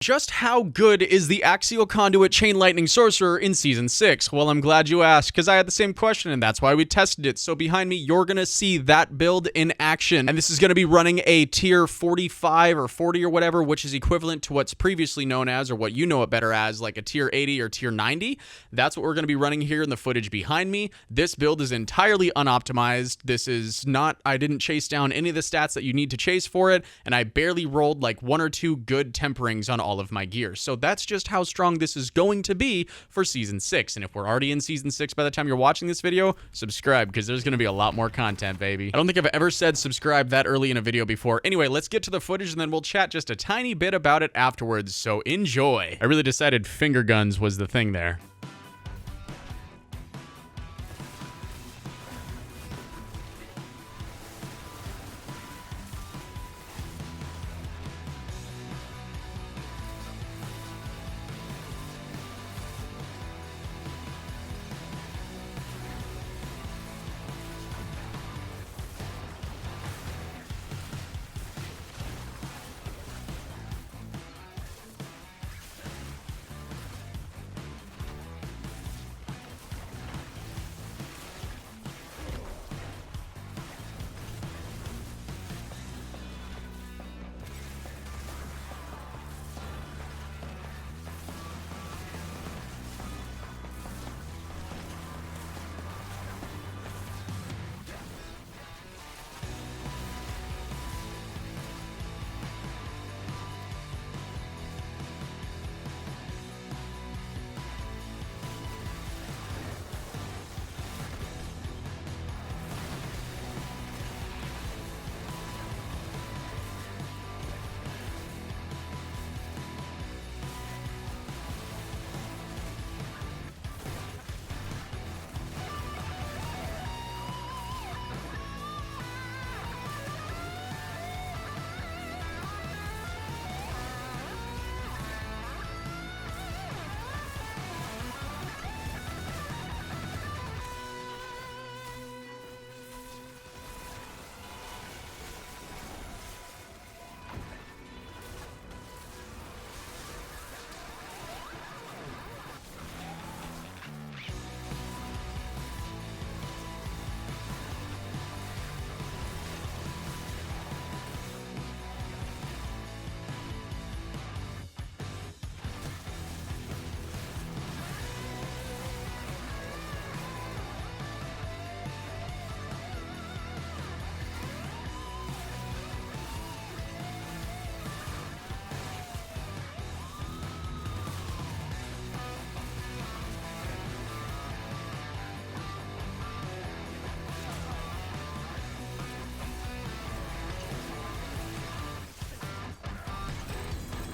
Just how good is the Axial Conduit Chain Lightning Sorcerer in Season 6? Well, I'm glad you asked, because I had the same question, and that's why we tested it. So behind me, you're going to see that build in action. And this is going to be running a tier 45 or 40 or whatever, which is equivalent to what's previously known as, or what you know it better as, like a tier 80 or tier 90. That's what we're going to be running here in the footage behind me. This build is entirely unoptimized. This is not, I didn't chase down any of the stats that you need to chase for it, and I barely rolled like 1 or 2 good temperings on all of my gear. So that's just how strong this is going to be for Season 6. And if we're already in Season 6 by the time you're watching this video, subscribe, because there's going to be a lot more content, baby. I don't think I've ever said subscribe that early in a video before. Anyway, let's get to the footage, and then we'll chat just a tiny bit about it afterwards, so enjoy. I really decided finger guns was the thing there.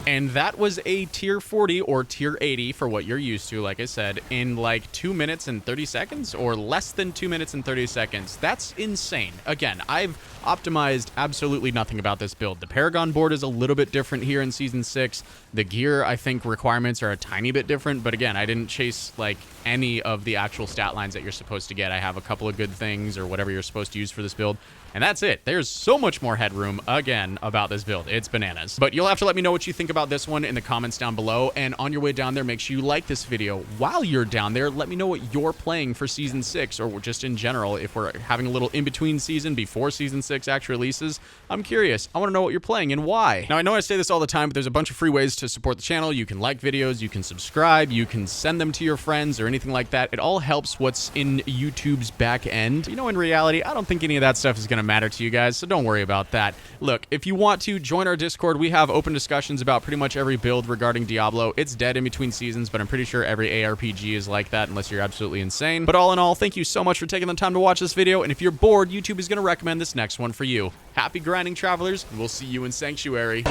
And that was a tier 40 or tier 80 for what you're used to, like I said, in like 2 minutes and 30 seconds or less than 2 minutes and 30 seconds. That's insane. Again, I've optimized absolutely nothing about this build. The Paragon board is a little bit different here in Season 6. The gear, I think, requirements are a tiny bit different, but again, I didn't chase like any of the actual stat lines that you're supposed to get. I have a couple of good things or whatever you're supposed to use for this build, and that's it. There's so much more headroom, again, about this build. It's bananas. But you'll have to let me know what you think about this one in the comments down below, and on your way down there, make sure you like this video. While you're down there, let me know what you're playing for Season 6, or just in general, if we're having a little in-between season before Season 6 actually releases. I'm curious. I want to know what you're playing and why. Now, I know I say this all the time, but there's a bunch of free ways to support the channel. You can like videos, you can subscribe, you can send them to your friends or anything like that. It all helps what's in YouTube's back end. You know, in reality, I don't think any of that stuff is going to matter to you guys, so don't worry about that. Look, if you want to join our Discord, we have open discussions about pretty much every build regarding Diablo. It's dead in between seasons, but I'm pretty sure every ARPG is like that unless you're absolutely insane. But all in all, thank you so much for taking the time to watch this video, and if you're bored, YouTube is going to recommend this next one for you. Happy grinding, travelers, and we'll see you in Sanctuary.